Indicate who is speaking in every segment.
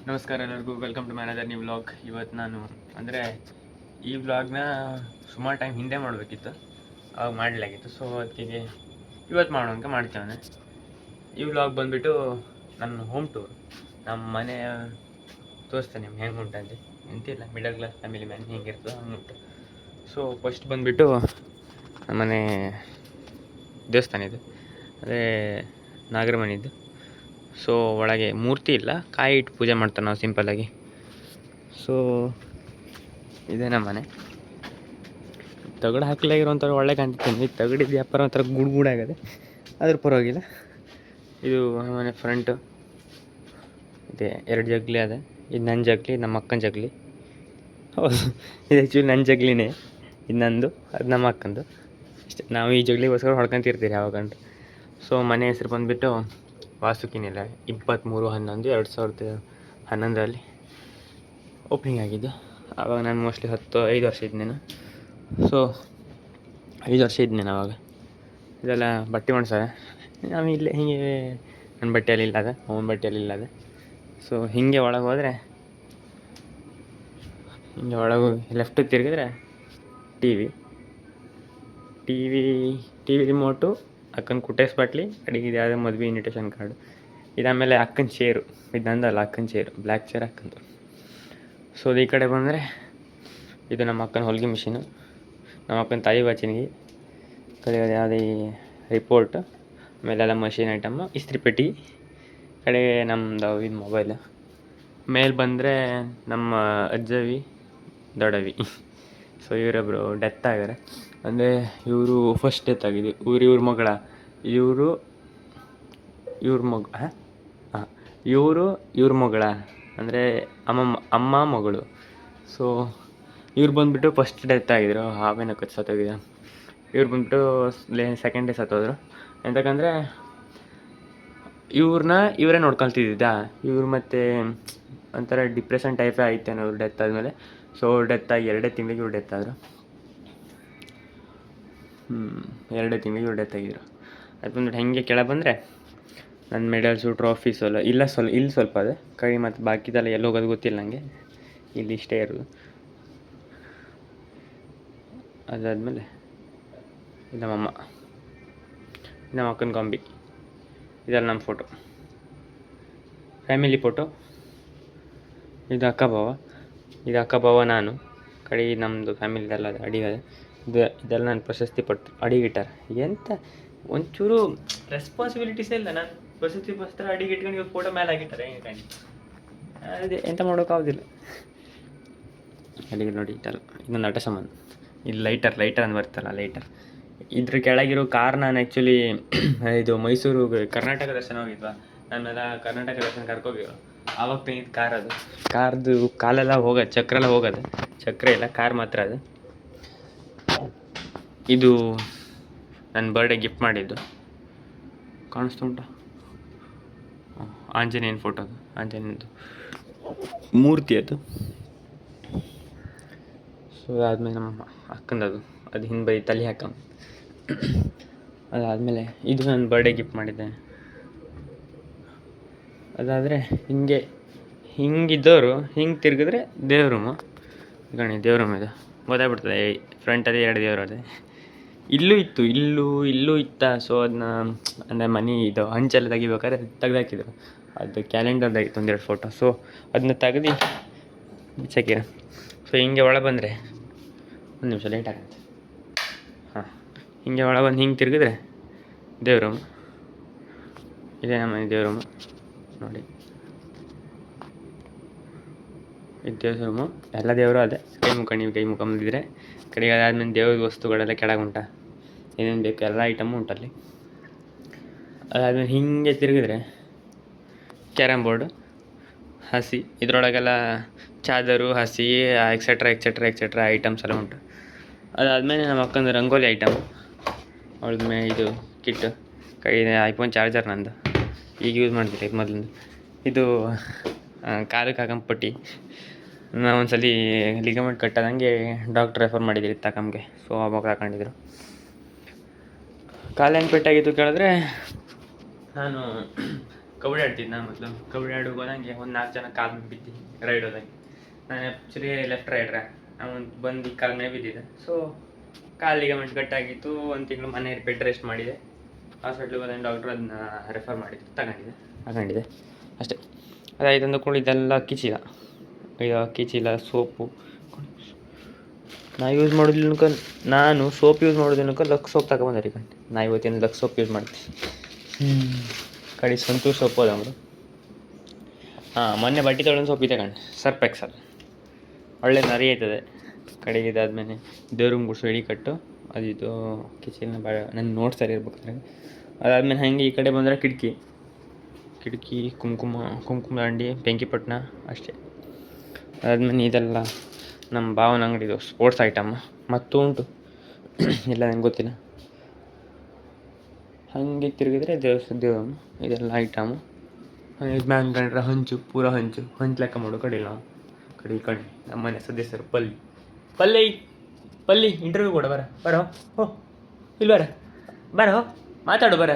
Speaker 1: ನಮಸ್ಕಾರ ಎಲ್ಲರಿಗೂ, welcome to manager new vlog. ಇವತ್ತು ನಾನು ಅಂದರೆ ಈ ವ್ಲಾಗ್ನ ಸುಮಾರು ಟೈಮ್ ಹಿಂದೆ ಮಾಡಬೇಕಿತ್ತು, ಅವಾಗ ಮಾಡಲಾಗಿತ್ತು. ಸೊ ಅದಕ್ಕೆ ಇವತ್ತು ಮಾಡೋಂಗೆ ಮಾಡ್ತೇವೆ. ಈ ವ್ಲಾಗ್ ಬಂದುಬಿಟ್ಟು ನನ್ನ ಹೋಮ್ ಟೂರ್, ನಮ್ಮ ಮನೆ ತೋರಿಸ್ತೇನೆ ನಿಮ್ಗೆ ಹೆಂಗೆ ಉಂಟಂತೆ. ಎಂತಿಲ್ಲ, ಮಿಡಲ್ ಕ್ಲಾಸ್ ಫ್ಯಾಮಿಲಿ ಮ್ಯಾನ್ ಹೆಂಗಿರ್ತದೆ ಹಂಗೆ ಉಂಟು. ಸೊ ಫಸ್ಟ್ ಬಂದುಬಿಟ್ಟು ನಮ್ಮನೆ ದೇವಸ್ಥಾನ ಇದು, ಅದೇ ನಾಗರಮನಿದ್ದು. ಸೊ ಒಳಗೆ ಮೂರ್ತಿ ಇಲ್ಲ, ಕಾಯಿ ಇಟ್ಟು ಪೂಜೆ ಮಾಡ್ತಾರೆ ನಾವು ಸಿಂಪಲ್ಲಾಗಿ. ಸೊ ಇದೇ ನಮ್ಮ ಮನೆ. ತಗಡು ಹಾಕಲಾಗಿರೋಂಥವ್ರು ಒಳ್ಳೆ ಕಾಣ್ತೀನಿ. ಈಗ ತಗಡಿದ್ದು ವ್ಯಾಪಾರ ಒಂಥರ ಗೂಡಾಗದೆ, ಅದ್ರ ಪರವಾಗಿಲ್ಲ. ಇದು ಮನೆ ಫ್ರಂಟು ಇದೆ, 2 ಜಗ್ಲಿ ಅದೇ. ಇದು ನನ್ನ ಜಗ್ಲಿ, ನಮ್ಮ ಅಕ್ಕನ ಜಗ್ಲಿ. ಹೌದು, ಇದು ಆ್ಯಕ್ಚುಲಿ ನನ್ನ ಜಗ್ಲಿನೇ, ಇದು ನಂದು, ಅದು ನಮ್ಮ ಅಕ್ಕಂದು. ಅಷ್ಟೇ, ನಾವು ಈ ಜಗ್ಲಿಗೋಸ್ಕರ ಹೊಡ್ಕೊಂತಿರ್ತೀರಿ ಯಾವಾಗಂಟು. ಸೊ ಮನೆ ಹೆಸರು ಬಂದುಬಿಟ್ಟು ವಾಸುಕಿನಿಲ್ಲ, 23/11/2011 ಓಪನಿಂಗ್ ಆಗಿದ್ದು. ಆವಾಗ ನಾನು ಮೋಸ್ಟ್ಲಿ 5 ವರ್ಷ ಇದ್ನೇನು. ಸೊ 5 ವರ್ಷ ಇದ್ನೇನು ಆವಾಗ. ಇದೆಲ್ಲ ಬಟ್ಟೆ ಒಣಸಾರೆ ನಾವು ಇಲ್ಲೇ ಹೀಗೆ, ನನ್ನ ಬಟ್ಟೆಯಲ್ಲಿ ಇಲ್ಲದೆ, ಅವನ ಬಟ್ಟೆಯಲ್ಲಿ ಇಲ್ಲದೆ. ಸೊ ಹೀಗೆ ಒಳಗೆ ಹೋದರೆ, ಹಿಂಗೆ ಒಳಗೆ ಲೆಫ್ಟ್ ತಿರುಗಿದ್ರೆ ಟಿ ವಿ ರಿಮೋಟು, ಅಕ್ಕನ ಕುಟೇಸ್ ಬಾಟ್ಲಿ, ಅಡಿಗೆ ಇದು ಯಾವುದೇ ಮದುವೆ ಇನ್ವಿಟೇಷನ್ ಕಾರ್ಡು. ಇದಾದಮೇಲೆ ಅಕ್ಕನ ಚೇರು, ಇದು ನಂದಲ್ಲ, ಅಕ್ಕನ ಚೇರು, ಬ್ಲ್ಯಾಕ್ ಚೇರ್ ಅಕ್ಕಂದು. ಸೊ ಅದು ಈ ಕಡೆ ಬಂದರೆ ಇದು ನಮ್ಮ ಅಕ್ಕನ ಹೊಲಿಗೆ ಮಿಷಿನು, ನಮ್ಮ ಅಕ್ಕನ ತಾಯಿ ವಾಚಿನಿಗೆ ಕಲಿಯೋದು ಯಾವುದೇ ರಿಪೋರ್ಟ್, ಆಮೇಲೆಲ್ಲ ಮಷಿನ್ ಐಟಮ್ಮು, ಇಸ್ತ್ರಿ ಪೆಟ್ಟಿ, ಕಡೆ ನಮ್ಮದು ಇದು ಮೊಬೈಲು. ಮೇಲೆ ಬಂದರೆ ನಮ್ಮ ಅಜ್ಜವಿ ದೊಡ್ಡವಿ. So ಇವರೊಬ್ಬರು death ಆಗ್ಯಾರೆ. ಅಂದರೆ ಇವರು ಫಸ್ಟ್ ಡೆತ್ ಆಗಿದೆ. ಇವ್ರ ಮಗಳ, ಇವ್ರ ಮಗಳ ಅಂದರೆ ಅಮ್ಮ ಮಗಳು. ಸೊ ಇವ್ರು ಬಂದುಬಿಟ್ಟು ಫಸ್ಟ್ ಡೆತ್ ಆಗಿದ್ರು, ಹಾವೇನೋ ಕಚ್ಚಿ ಸತ್ತೋಗಿದೆ. ಇವ್ರು ಬಂದುಬಿಟ್ಟು ಸೆಕೆಂಡ್ ಡೇ ಸತ್ತೋದ್ರು. ಎಂತಕ್ಕಂದರೆ ಇವರೇ ನೋಡ್ಕೊಳ್ತಿದ್ದ. ಇವ್ರು ಮತ್ತು ಒಂಥರ ಡಿಪ್ರೆಷನ್ ಟೈಪೇ ಆಯ್ತೇನೋ ಅವ್ರು ಡೆತ್ ಆದಮೇಲೆ. ಸೊ ಡೆತ್ ಆಗಿ 2 ತಿಂಗಳಿಗೆ ಇವ್ರು ಡೆತ್ ಆದರು. 2 ತಿಂಗಳಿಗೆ ಇವ್ರು ಡೆತ್ ಆಗಿದ್ರು. ಅದು ಬಂದ್ಬಿಟ್ಟು ಹೆಂಗೆ ಕೆಳಗೆ ಬಂದರೆ ನನ್ನ ಮೆಡಲ್ಸು, ಟ್ರಾಫೀಸು ಎಲ್ಲ ಇಲ್ಲಿ ಸ್ವಲ್ಪ ಅದೇ ಕೈ, ಮತ್ತು ಬಾಕಿದೆಲ್ಲ ಎಲ್ಲಿ ಹೋಗೋದು ಗೊತ್ತಿಲ್ಲ ನನಗೆ, ಇಲ್ಲಿ ಇಷ್ಟೇ ಇರೋದು. ಅದಾದಮೇಲೆ ನಮ್ಮಮ್ಮ, ನಮ್ಮ ಅಕ್ಕನ ಗೊಂಬಿ, ಇದೆಲ್ಲ ನಮ್ಮ ಫೋಟೋ, ಫ್ಯಾಮಿಲಿ ಫೋಟೋ. ಇದು ಅಕ್ಕ ಭಾವ, ನಾನು ಕಡೆ ನಮ್ಮದು ಫ್ಯಾಮಿಲಿದೆಲ್ಲ ಅಡಿಗೆ. ಇದೆಲ್ಲ ನಾನು ಪ್ರಶಸ್ತಿ ಪಟ್ಟು ಅಡಿಗಿಟ್ಟಾರೆ. ಎಂತ ಒಂಚೂರು ರೆಸ್ಪಾನ್ಸಿಬಿಲಿಟೀಸೇ ಇಲ್ಲ. ನಾನು ಪ್ರಶಸ್ತಿ ಪುಸ್ತಕ ಅಡಿಗೆ ಇಟ್ಕೊಂಡು ಇವಾಗ ಫೋಟೋ ಮೇಲೆ ಆಗಿಟ್ಟಾರೆ, ಹೆಂಗೆ ಕಾಣಿ. ಅದೇ ಎಂತ ಮಾಡೋಕ್ಕಾಗೋದಿಲ್ಲ. ಅಡಿಗೆ ನೋಡಿ ಇಟ್ಟಲ್ಲ, ಇನ್ನೊಂದು ನಟ ಸಂಬಂಧ. ಇದು ಲೈಟರ್ ಅಂತ ಬರ್ತಲ್ಲ, ಲೈಟರ್. ಇದ್ರ ಕೆಳಗಿರೋ ಕಾರ್ ನಾನು ಆ್ಯಕ್ಚುಲಿ ಇದು ಮೈಸೂರು ಕರ್ನಾಟಕ ದರ್ಶನ ಹೋಗಿದ್ವಾ, ನನ್ನೆಲ್ಲ ಕರ್ನಾಟಕ ದರ್ಶನ ಕರ್ಕೋಗಿರೋ ಆವಾಗ ತಂದಿದ್ದು ಕಾರ್. ಅದು ಕಾರ್ದು ಕಾಲೆಲ್ಲ ಹೋಗೋದು, ಚಕ್ರ ಎಲ್ಲ ಹೋಗೋದು, ಚಕ್ರ ಇಲ್ಲ, ಕಾರ್ ಮಾತ್ರ ಅದು. ಇದು ನನ್ನ ಬರ್ಡೇ ಗಿಫ್ಟ್ ಮಾಡಿದ್ದು, ಕಾಣಿಸ್ತಾ ಉಂಟಾ? ಆಂಜನೇಯನ ಫೋಟೋ, ಅದು ಆಂಜನೇಯನದು ಮೂರ್ತಿ ಅದು. ಸೊ ಅದಾದಮೇಲೆ ನಮ್ಮ ಅಕ್ಕಂದದು, ಅದು ಹಿಂದೆ ತಲೆ ಹಾಕಂ. ಅದಾದಮೇಲೆ ಇದು ನನ್ನ ಬರ್ಡೇ ಗಿಫ್ಟ್ ಮಾಡಿದ್ದೆ. ಅದಾದರೆ ಹಿಂಗಿದ್ದವರು ಹಿಂಗೆ ತಿರುಗಿದ್ರೆ ದೇವ್ರ ರೂಮು. ಗಣಿ ದೇವ್ರ ರೂಮ್ ಇದು ಗೊತ್ತಾಗ್ಬಿಡ್ತದೆ. ಫ್ರಂಟಲ್ಲಿ 2 ದೇವರು ಅದೇ. ಇಲ್ಲೂ ಇತ್ತ. ಸೊ ಅದನ್ನ ಅಂದರೆ ಮನೆ ಇದು ಹಂಚೆಲ್ಲ ತೆಗಿಬೇಕಾದ್ರೆ ತೆಗ್ದಾಕಿದ್ರು. ಅದು ಕ್ಯಾಲೆಂಡರ್ದಾಗಿತ್ತು 1-2 ಫೋಟೋ. ಸೊ ಅದನ್ನ ತೆಗ್ದು ಬಿಚ್ಚಾಕಿರ. ಸೊ ಹಿಂಗೆ ಒಳಗೆ ಬಂದರೆ, ಒಂದು ನಿಮಿಷ ಲೇಟ್ ಆಗುತ್ತೆ. ಹಿಂಗೆ ಒಳಗೆ ಬಂದು ಹಿಂಗೆ ತಿರುಗಿದ್ರೆ ದೇವ್ರ ರೂಮು. ಇದೇ ನಮ್ಮ ಮನೆ ದೇವ್ರ ರೂಮು ನೋಡಿ. ಇದು ದೇವ್ರ ರೂಮು, ಎಲ್ಲ ದೇವರು ಅದೇ. ಕೈ ಮುಖ ಬಂದಿದ್ರೆ ಕಡೆಗೆ. ಅದಾದ್ಮೇಲೆ ದೇವ್ರ ವಸ್ತುಗಳೆಲ್ಲ ಕೆಳಗೆ ಉಂಟ, ಏನೇನು ಬೇಕು ಎಲ್ಲ ಐಟಮು ಉಂಟಲ್ಲಿ. ಅದಾದಮೇಲೆ ಹೀಗೆ ತಿರುಗಿದ್ರೆ ಕ್ಯಾರಮ್ ಬೋರ್ಡು, ಹಸಿ, ಇದರೊಳಗೆಲ್ಲ ಚಾದರು, ಹಸಿ, ಎಕ್ಸೆಟ್ರಾ ಐಟಮ್ಸ್ ಎಲ್ಲ ಉಂಟು. ಅದಾದಮೇಲೆ ನಮ್ಮ ಅಕ್ಕಂದು ರಂಗೋಲಿ ಐಟಮ್, ಅವಳದ ಇದು ಕಿಟ್ಟು, ಕೈ ಐಫೋನ್ ಚಾರ್ಜರ್ ನಂದು, ಈಗ ಯೂಸ್ ಮಾಡ್ತೀನಿ ಮೊದಲಿಂದ. ಇದು ಕಾಲಕ್ಕೆ ಹಾಕಂ ಪಟ್ಟಿ. ನಾವು ಒಂದ್ಸಲ ಲಿಗಮೆಂಟ್ ಕಟ್ಟದಂಗೆ ಡಾಕ್ಟ್ರ್ ರೆಫರ್ ಮಾಡಿದ್ದೀರಿ ತಕಂಗೆ. ಸೊ ಅವಾಗ ಹಾಕೊಂಡಿದ್ರು. ಕಾಲೇನು ಪೆಟ್ಟಾಗಿತ್ತು ಕೇಳಿದ್ರೆ, ನಾನು ಕಬಡ್ಡಿ ಆಡ್ತಿದ್ದೆ ನಾನು ಮೊದಲು. ಕಬಡ್ಡಿ ಆಡೋಕೆ ಹೋದಂಗೆ ಒಂದು 4 ಜನ ಕಾಲು ಮೇಲೆ ಬಿದ್ದು ರೈಡ್ ಹೋದಂಗೆ. ನಾನು ಆ್ಯಕ್ಚುಲಿ ಲೆಫ್ಟ್ ರೈಡ್ರ, ಅವನು ಬಂದು ಕಾಲ ಮೇಲೆ ಬಿದ್ದಿದ್ದೆ. ಸೊ ಕಾಲು ಲಿಗಮೆಂಟ್ ಕಟ್ಟಾಗಿತ್ತು. 1 ತಿಂಗಳು ಮನೆಯಲ್ಲಿ ಬೆಡ್ ರೆಸ್ಟ್ ಮಾಡಿದೆ. ಹಾಸ್ಪಿಟ್ಲಿಗೆ ಹೋದ ಡಾಕ್ಟ್ರು ಅದನ್ನ ರೆಫರ್ ಮಾಡಿದ್ರು, ತಗೊಂಡಿದ್ದೆ ಅಷ್ಟೇ. ಅದಾಯ್ತು ಅಂದ್ಕೊಂಡು ಇದೆಲ್ಲ ಅಕ್ಕಿ ಚೀಲ ಸೋಪು ನಾ ಯೂಸ್ ಮಾಡೋದಿಲ್ಲ. ನಾನು ಸೋಪ್ ಯೂಸ್ ಮಾಡೋದಿಲ್ಲ, ಲಕ್ಸ್ ಸೋಪ್ ತಗೊಂಬಂದ್ರಿ ಕಂಡು. ನಾ ಇವತ್ತೇನು ಲಕ್ಸ್ ಸೋಪ್ ಯೂಸ್ ಮಾಡ್ತೀನಿ. ಕಡೆ ಸಂತೂರ್ ಸೋಪ್ ಹೋದವರು. ಮೊನ್ನೆ ಬಟ್ಟೆ ತೊಳೆದು ಸೋಪ್ ಇದೆ ಕಂಡು, ಸರ್ಪ್ ಎಕ್ಸಲ್, ಒಳ್ಳೆ ನರಿ ಆಯ್ತದೆ. ಕಡೆಗೆ ಇದಾದ್ಮೇಲೆ ದೇವ್ರಿಗೆ ಗುಡ್ಸು ಎಡಿ ಕಟ್ಟು ಅದಿದು ಕಿಚನ್ನ ನನ್ನ ನೋಡ್ತಾರೆ ಇರ್ಬೇಕಾದ್ರೆ. ಅದಾದ್ಮೇಲೆ ಹಾಗೆ ಈ ಕಡೆ ಬಂದರೆ ಕಿಟಕಿ ಕುಂಕುಮ ದಾಂಡಿ ಬೆಂಕಿಪಟ್ಟಣ ಅಷ್ಟೇ. ಅದಾದ್ಮೇಲೆ ಇದೆಲ್ಲ ನಮ್ಮ ಭಾವನ ಅಂಗಡಿದು ಸ್ಪೋರ್ಟ್ಸ್ ಐಟಮ್ ಮತ್ತು ಉಂಟು ಇಲ್ಲ ನಂಗೆ ಗೊತ್ತಿಲ್ಲ. ಹಾಗೆ ತಿರುಗಿದ್ರೆ ದೇವ ಇದೆಲ್ಲ ಐಟಮು. ಇದು ಮ್ಯಾನ್ ಕಂಡ್ರೆ ಪೂರ ಹಂಚು ಲೆಕ್ಕ ಮಾಡು ಕಡಿಲ್ಲ. ಕಡೆ ನಮ್ಮ ಮನೆ ಸದಸ್ಯರು ಪಲ್ಲಿ ಇಂಟರ್ವ್ಯೂ ಕೊಡ ಬರೋ ಹೋ ಇಲ್ಲಿ ಬರೋ ಮಾತಾಡು ಕಡೆ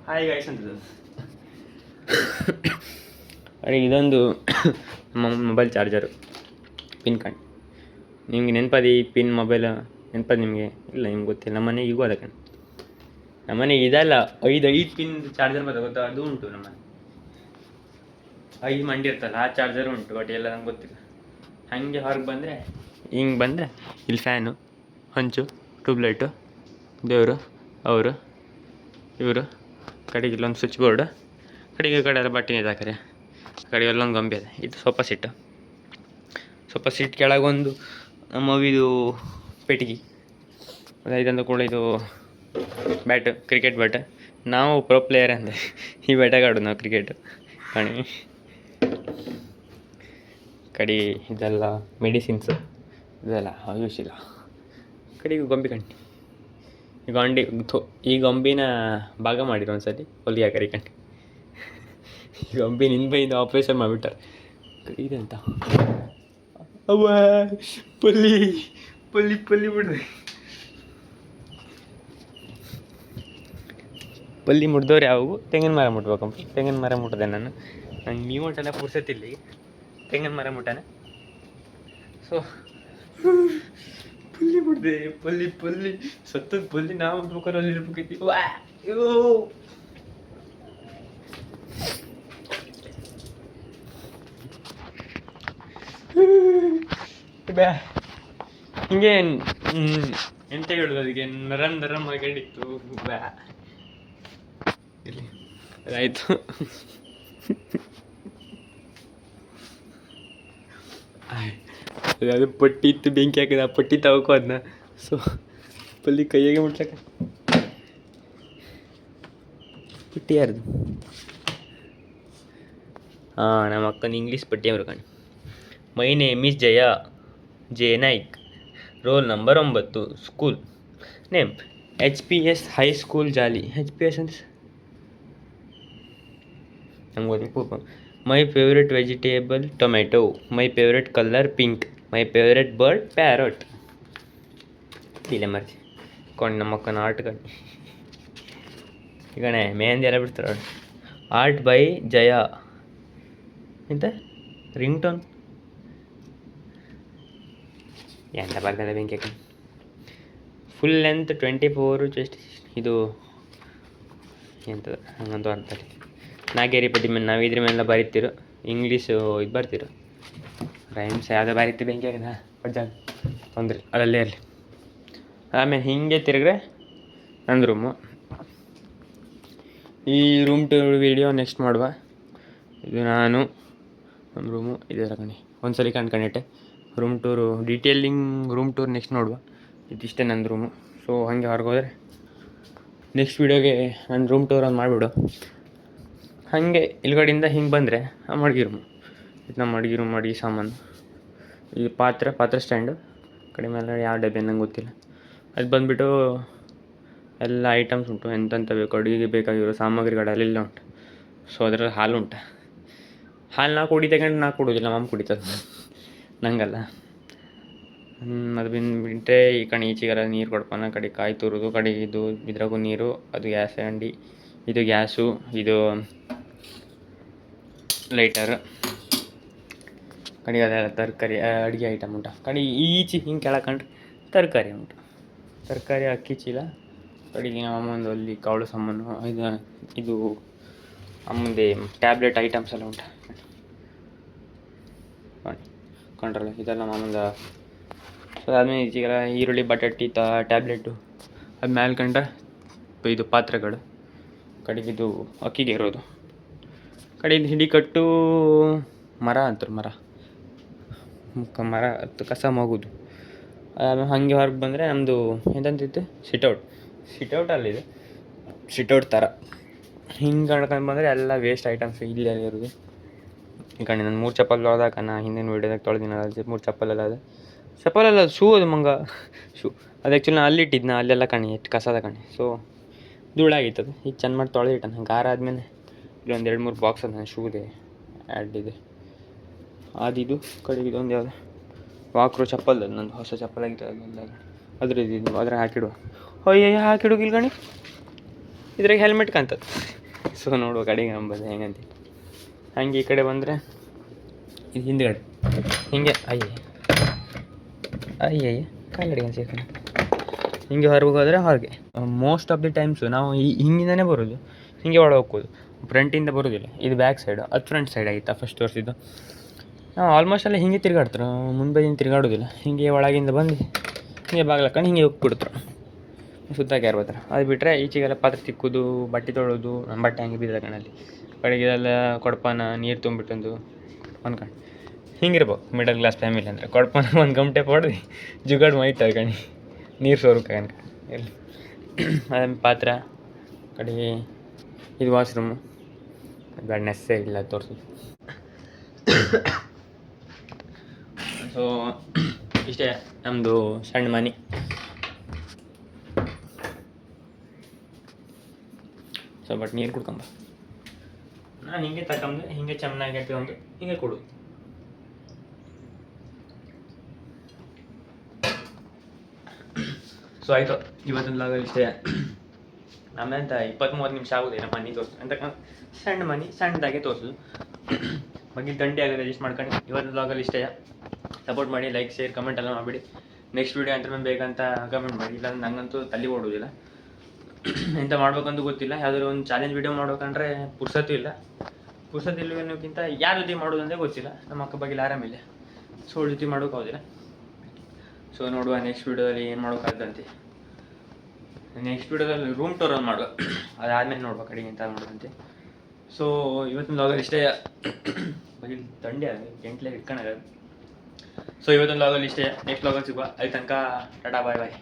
Speaker 1: ಹಾಯ್ ಗೈಸ್ ಅಂತದ್ದು. ಅರೆ ಇದೊಂದು ಮೊಬೈಲ್ ಚಾರ್ಜರು ಪಿನ್ ನಿಮ್ಗೆ ನೆನಪದ ಈ ಪಿನ್ ಮೊಬೈಲ್ ನೆನಪದ ನಿಮಗೆ? ಇಲ್ಲ ನಿಮ್ಗೆ ಗೊತ್ತಿಲ್ಲ. ನಮ್ಮನೆ ಈಗೂ ಅದ ನಮ್ಮನೆಗೆ ಇದಲ್ಲ 5 ಪಿನ್ ಚಾರ್ಜರ್ ಗೊತ್ತಾ? ಅದು ಉಂಟು ನಮ್ಮನೆ. 5 ಮಂಡಿ ಇರ್ತಲ್ಲ ಆ ಚಾರ್ಜರ್ ಉಂಟು, ಬಟ್ ಎಲ್ಲ ನಂಗೆ ಗೊತ್ತಿಲ್ಲ. ಹಾಗೆ ಹೊರಗೆ ಬಂದರೆ ಹಿಂಗೆ ಬಂದರೆ ಇಲ್ಲಿ ಫ್ಯಾನು, ಹಂಚು, ಟ್ಯೂಬ್ಲೈಟು, ದೇವರು, ಅವರು ಇವರು, ಕಡೆಗೆ ಇಲ್ಲೊಂದು ಸ್ವಿಚ್ ಬೋರ್ಡ್, ಕಡೆಗೆ ಎಲ್ಲ ಬಟ್ಟೆ ಹಾಕರೆ, ಕಡೆ ಎಲ್ಲೊಂದು ಗೊಂಬೆ ಅದ. ಇದು ಸೋಫಾ ಸೀಟ್ ಕೆಳಗೊಂದು ಮೂವಿದು ಪೆಟ್ಟಿಗೆ. ಇದೊಂದು ಕೂಡ ಇದು ಕ್ರಿಕೆಟ್ ಬ್ಯಾಟ್. ನಾವು ಪ್ರೊ ಪ್ಲೇಯರ್ ಅಂದರೆ ಈ ಬ್ಯಾಟಾಗ ಆಡೋದು ನಾವು ಕ್ರಿಕೆಟ್ ಕಡೆ. ಇದೆಲ್ಲ ಮೆಡಿಸಿನ್ಸು, ಇದೆಲ್ಲ ಯೂಸ್ ಇಲ್ಲ. ಕಡೆಗೆ ಗೊಂಬೆ ಈ ಗೊಂಬಿನ ಭಾಗ ಮಾಡಿರೋ ಒಂದ್ಸತಿ ಹೊಲಿಗೆ ಹಾಕರಿ ಈ ಗೊಂಬಿ ನಿಂಬೈಯಿಂದ ಆಪ್ರೇಷನ್ ಮಾಡಿಬಿಟ್ಟಾರೆ. ಇದಂತ ಅವ್ವ ಪಲ್ಲಿ ಬಿಡ್ರಿ. ಪಲ್ಲಿ ಮುಡ್ದವ್ರು ಯಾವುವು? ತೆಂಗಿನ ಮರ ಮುಟ್ಬೇಕಂಪ. ತೆಂಗಿನ ಮರ ಮುಟ್ಟಿದೆ ನಾನು. ನಂಗೆ ನೀವು ಮುಟ್ಟಲ್ಲ ಪುರ್ಸತ್ತಿಲ್ಲ, ತೆಂಗಿನ ಮರ ಮುಟ್ಟಾನೆ. ಸೊ ಪಲ್ಲಿ ಮುಡ್ದೆ, ಪಲ್ಲಿ ಸತ್ತದ ಪಲ್ಲಿ ನಾವು ಮುಟ್ಬೇಕಾದ್ರೆ ಅಲ್ಲಿ ಇರ್ಬೇಕೈತಿ. ಹಿಂಗೆ ಎಂತ ಹೇಳುದು, ಅದಕ್ಕೆ ನರಂ ಆಗಿತ್ತು. ಇಲ್ಲಿ ಅದಾಯ್ತು. ಅದು ಪಟ್ಟಿ ಇತ್ತು, ಬೆಂಕಿ ಹಾಕಿದ. ಆ ಪಟ್ಟಿ ತಗೋಕೋ ಅದನ್ನ. ಸೊ ಪಲ್ಲಿ ಕೈಯಾಗೆ ಮುಟ್ಲಕ್ಕ ಪಟ್ಟಿ ಯಾರ್ದು? ನಮ್ಮ ಅಕ್ಕನ ಇಂಗ್ಲೀಷ್ ಪಟ್ಟಿ ಅವರು my name is J Naik, roll number 9, school name HPS high school Jali. HPS ಅಂತ ನಮ್ಗೆ ಗೊತ್ತಿಲ್ಲ. My favourite vegetable tomato, my favourite colour pink, my favourite bird parrot. ಇಲ್ಲ ಮರ್ತಿ ನಮ್ಮ ಅಕ್ಕನ ಆರ್ಟ್ ಈಗ ಮೆಹಂದಿ ಎಲ್ಲ ಬಿಡ್ತಾರೆ. ಆರ್ಟ್ ಬೈ ಜಯ ಎಂತ ರಿಂಗ್ ಟೋನ್ ಎಂತ ಬರ್ತದೆ ಬೆಂಕಿ. Full length 24 just. ಇದು ಎಂತದ ಹಂಗಂತ ಅಂತಾರೆ. ನಾಗೇರಿ ಪಟ್ಟಿ ಮೇಲೆ ನಾವು ಇದ್ರ ಮೇಲೆಲ್ಲ ಬರೀತಿರು. ಇಂಗ್ಲೀಷು ಇದು ಬರ್ತಿರು, ರೈಮ್ಸ್ ಯಾವುದೋ ಬರೀತಿ. ಬೆಂಕಿ ಆಗದ ಪಡ್ಜಾಗ ತೊಂದರೆ ಅಲ್ಲಲ್ಲೇ ಇರಲಿ. ಆಮೇಲೆ ಹಿಂಗೆ ತಿರುಗ್ರೆ ನನ್ನ ರೂಮು. ಈ ರೂಮ್ ಟೂರ್ ವೀಡಿಯೋ ನೆಕ್ಸ್ಟ್ ಮಾಡುವ. ಇದು ನಮ್ಮ ರೂಮು ಇದೆಲ್ಲ ಒಂದ್ಸಲಿ ಕಂಡ್ಕೊಂಡಿಟ್ಟೆ. Room tour room tour next ನೋಡುವ. ಇದಿಷ್ಟೇ ನನ್ನ ರೂಮು. ಸೊ ಹಾಗೆ ಹೊರಗೋದ್ರೆ ನೆಕ್ಸ್ಟ್ ವೀಡಿಯೋಗೆ ನನ್ನ ರೂಮ್ ಟೂರ್ ಒಂದು ಮಾಡಿಬಿಡು. ಹಾಗೆ ಇಲ್ಗಡೆಯಿಂದ ಹಿಂಗೆ ಬಂದರೆ ಅಡುಗೆ ರೂಮು. ಇದು ನಮ್ಮ ಅಡುಗೆ ರೂಮ್, ಅಡುಗೆ ಸಾಮಾನು. ಈ ಪಾತ್ರ ಸ್ಟ್ಯಾಂಡು ಕಡಿಮೆ ಎಲ್ಲ ಯಾವ ಡಬ್ಬೆ ನಂಗೆ ಗೊತ್ತಿಲ್ಲ. ಅದು ಬಂದುಬಿಟ್ಟು ಎಲ್ಲ ಐಟಮ್ಸ್ ಉಂಟು, ಎಂತೆಂತ ಬೇಕು ಅಡುಗೆಗೆ ಬೇಕಾಗಿರೋ ಸಾಮಗ್ರಿಗಳೆಲ್ಲ ಉಂಟು. ಸೊ ಅದರಲ್ಲಿ ಹಾಲು ಉಂಟು. ಹಾಲು ನಾವು ಕುಡಿತೇನೆ, ನಾ ಕುಡೋದಿಲ್ಲ, ಮಮ್ಮ ಕುಡಿತದೆ, ನಂಗಲ್ಲ. ಅದು ಬಿಟ್ಟರೆ ಈ ಈಚೆಗೆಲ್ಲ ನೀರು ಕೊಡ್ಪಾನ, ಕಡೆ ಕಾಯಿ ತುರಿದು, ಕಡೆ ಇದು ಇದ್ರಾಗೂ ನೀರು, ಅದು ಗ್ಯಾಸ್ ಅಂಡಿ ಇದು ಗ್ಯಾಸು, ಇದು ಲೈಟರ್, ಕಡೆಗೆ ಅದೆಲ್ಲ ತರಕಾರಿ ಅಡುಗೆ ಐಟಮ್ ಉಂಟು. ಕಡೆ ಈಚೆ ಹಿಂಗೆ ಕೆಳಕಂಡ್ರೆ ತರಕಾರಿ ಉಂಟು, ತರಕಾರಿ ಅಕ್ಕಿ ಚೀಲ. ಕಡೆಗೆ ನಮ್ಮ ಅಮ್ಮಂದು ಅಲ್ಲಿ ಕಾಳು ಸಾಮಾನು, ಇದು ಅಮ್ಮಂದೆ ಟ್ಯಾಬ್ಲೆಟ್ ಐಟಮ್ಸ್ ಎಲ್ಲ ಉಂಟು ಕಂಡ್ರಲ್ಲ. ಇದೆಲ್ಲ ಮಾಮೂಲ. ಸೊ ಅದಾದ್ಮೇಲೆ ಈಚೆಗೆಲ್ಲ ಈರುಳ್ಳಿ, ಬಟಾಟಿ, ಟ್ಯಾಬ್ಲೆಟು. ಅದು ಮೇಲೆ ಕಂಡ್ರೆ ಇದು ಪಾತ್ರೆಗಳು. ಕಡೆಗಿದು ಅಕ್ಕಿಗೆ ಇರೋದು. ಕಡೆಯಿಂದ ಹಿಡಿಕಟ್ಟು ಮರ ಅಂತಾರೆ, ಮರ ಕಸ ಮಗುದು. ಹಾಗೆ ಹೊರಗೆ ಬಂದರೆ ನಮ್ಮದು ಎಂತಂತಿತ್ತು ಸಿಟೌಟ್ ಅಲ್ಲಿದೆ, ಸಿಟೌಟ್ ಥರ ಹಿಂಗೆ ಕಣ್ಕೊಂಡು ಬಂದರೆ ಎಲ್ಲ ವೇಸ್ಟ್ ಐಟಮ್ಸ್ ಇಲ್ಲೇ ಇರೋದು. ಈ ಕಡೆ ನಾನು 3 ಚಪ್ಪಲ್ ಹೋದಾಗ ಹಿಂದಿನ ವೀಡಿಯೋದಾಗ ತೊಳೆದಿನ 3 ಚಪ್ಪಲೆಲ್ಲ ಅದು ಚಪ್ಪಲೆಲ್ಲ ಶೂ, ಅದು ಶೂ ಅದು ಆ್ಯಕ್ಚುಲಿ ನಾನು ಅಲ್ಲಿಟ್ಟಿದ್ನ, ಅಲ್ಲೆಲ್ಲ ಎಷ್ಟು ಕಸದ ಸೊ ಧೂಳಾಗಿತ್ತದು. ಈಗ ಚೆಂದ ಮಾಡಿ ತೊಳೆದಿಟ್ಟ. ನಂಗೆ ಗಾರ ಆದಮೇಲೆ ಇಲ್ಲೊಂದು 2-3 ಬಾಕ್ಸ್ ಅದು ನನ್ನ ಶೂದೆ ಆ್ಯಡ್ ಇದೆ. ಅದಿದು ಕಡೆಗೆ ಇದೊಂದು ಯಾವುದು ವಾಕ್ರೋ ಚಪ್ಪಲ್, ಅದು ನಂದು ಹೊಸ ಚಪ್ಪಲ್ ಆಗಿತ್ತು. ಅದ್ರದ್ದು ಅದ್ರ ಹಾಕಿಡುವ ಹಾಕಿಡು ಗಿಲ್ಗಣಿ. ಇದ್ರಾಗ ಹೆಲ್ಮೆಟ್ ಕಾಣ್ತದೆ. ಸೊ ನೋಡುವ ಕಡೆಗೆ ನಂಬದು ಹೆಂಗಂತ. ಹಂಗೆ ಈ ಕಡೆ ಬಂದರೆ ಇದು ಹಿಂದ್ಗಡೆ ಹಿಂಗೆ ಅಯ್ಯಯ್ಯ ಕಾಲಡಿಗೆ ಸೇರ್ಕೊಂಡು ಹಿಂಗೆ ಹೊರಗೆ ಹೋದರೆ ಹೊರಗೆ. ಮೋಸ್ಟ್ ಆಫ್ ದಿ ಟೈಮ್ಸು ನಾವು ಹಿಂಗಿಂದನೇ ಬರೋದು, ಹಿಂಗೆ ಒಳಗೆ ಹೋಗ್ಬೋದು, ಫ್ರಂಟಿಂದ ಬರೋದಿಲ್ಲ. ಇದು ಬ್ಯಾಕ್ ಸೈಡು, ಅದು ಫ್ರಂಟ್ ಸೈಡ್ ಆಗಿತ್ತು ಫಸ್ಟ್ ತೋರಿಸಿದ್ದು. ನಾವು ಆಲ್ಮೋಸ್ಟ್ ಎಲ್ಲ ಹಿಂಗೆ ತಿರುಗಾಡ್ತಾರೆ, ಮುಂಬೈಯಿಂದ ತಿರುಗಾಡೋದಿಲ್ಲ. ಹಿಂಗೆ ಒಳಗಿಂದ ಬಂದು ಹಿಂಗೆ ಬಾಗ್ಲಕ್ಕಂಡು ಹಿಂಗೆ ಹೋಗ್ಬಿಡ್ತಾರೆ, ಸುತ್ತಾಕೆ ಇರ್ಬೋತಾರೆ. ಅದು ಬಿಟ್ಟರೆ ಈಚೆಗೆಲ್ಲ ಪಾತ್ರೆ ತಿಕ್ಕೋದು, ಬಟ್ಟೆ ತೊಳೋದು, ಬಟ್ಟೆ ಹಂಗೆ ಬಿದ್ದ ಕಣ್ಣಲ್ಲಿ ಕಡೆಗೆಲ್ಲ ಕೊಡಪಾನ ನೀರು ತುಂಬಿಟ್ಟಂದು ಅಂದ್ಕೊಂಡು ಹಿಂಗಿರ್ಬೋದು. ಮಿಡಲ್ ಕ್ಲಾಸ್ ಫ್ಯಾಮಿಲಿ ಅಂದರೆ ಕೊಡಪಾನ 1 ಗಂಟೆ ಪಡ್ದು ಜುಗಾಡು ಮೈತಾರೆ ಕಣಿ ನೀರು ಸೋರಕ್ಕೆ ಅನ್ಕ ಎಲ್ಲಿ. ಅದನ್ನು ಪಾತ್ರ ಕಡೆಗೆ ಇದು ವಾಶ್ರೂಮು, ಬೇಡ ನೆಸ್ಸೇ ಇಲ್ಲ ತೋರಿಸೋದು. ಸೊ ಇಷ್ಟೇ ನಮ್ಮದು ಸಣ್ಣ ಮನೆ. ಸೊ ಬಟ್ ನೀರು ಕುಡ್ಕೊಂಬ, ನಾನು ಹಿಂಗೆ ತಗೊಂಡು ಹಿಂಗೆ ಚೆನ್ನಾಗಿ ಇಟ್ಕೊಂಡು ಹಿಂಗೆ ಕೊಡು. ಸೊ ಆಯಿತು, ಇವತ್ತಿನ ಲಾಗಲ್ಲಿ ಇಷ್ಟೇ. ನಮ್ಮಂತ 20-30 ನಿಮಿಷ ಆಗೋದಿಲ್ಲ ಮನೆ ತೋರಿಸು ಅಂತ. ಸಣ್ಣ ಮನೆ ಸಣ್ಣದಾಗೆ ತೋರಿಸೋದು, ಬಗ್ಗೆ ದಂಡಿ ಆಗೋದು ಅಡ್ಜಸ್ಟ್ ಮಾಡ್ಕೊಂಡು. ಇವತ್ತಿನ ಲಾಗಲ್ಲಿ ಇಷ್ಟೇ. ಸಪೋರ್ಟ್ ಮಾಡಿ, ಲೈಕ್, ಶೇರ್, ಕಮೆಂಟ್ ಎಲ್ಲ ಮಾಡಿಬಿಡಿ. ನೆಕ್ಸ್ಟ್ ವೀಡಿಯೋ ಅಂತ ಬೇಕಂತ ಕಮೆಂಟ್ ಮಾಡಿ, ಇಲ್ಲ ನಂಗಂತೂ ತಲೆ ಓಡೋದಿಲ್ಲ, ಎಂತ ಮಾಡ್ಬೇಕಂತ ಗೊತ್ತಿಲ್ಲ. ಯಾವುದಾದ್ರು ಒಂದು ಚಾಲೆಂಜ್ ವೀಡಿಯೋ ಮಾಡ್ಬೇಕಂದ್ರೆ ಪುರ್ಸತ್ತಿಲ್ಲಕ್ಕಿಂತ ಯಾರ ಜೊತೆ ಮಾಡೋದಂದರೆ ಗೊತ್ತಿಲ್ಲ. ನಮ್ಮ ಅಕ್ಕ ಬಗ್ಗೆ ಆರಾಮಿಲ್ಲ, ಸೊ ಅವ್ರ ಜೊತೆ ಮಾಡೋಕ್ಕಾಗೋದಿಲ್ಲ. ಸೊ ನೋಡುವ ನೆಕ್ಸ್ಟ್ ವೀಡಿಯೋದಲ್ಲಿ ಏನು ಮಾಡೋಕ್ಕಾಗ್ದಂತೆ. ನೆಕ್ಸ್ಟ್ ವೀಡಿಯೋದಲ್ಲಿ ರೂಮ್ ಟೂರ್ ಒಂದು ಮಾಡುವ, ಅದಾದಮೇಲೆ ನೋಡುವ ಕಡೆಗೆ ಎಂತ ಮಾಡೋದಂತೆ. ಸೊ ಇವತ್ತಿನ ಲಾಗಲ್ಲಿ ಇಷ್ಟೇ. ಬಗ್ಗೆ ದಂಡೆ ಗಂಟ್ಲೆ ಇಟ್ಕೊಳ್ಳೋದು. ಸೊ ಇವತ್ತಿನ ಲಾಗಲ್ಲಿ ಇಷ್ಟೇ. ನೆಕ್ಸ್ಟ್ ಲಾಗಲ್ಲಿ ಸಿಗುವ. ಅಲ್ಲಿ ತನಕ ಟಾಟಾ, ಬಾಯ್ ಬಾಯ್.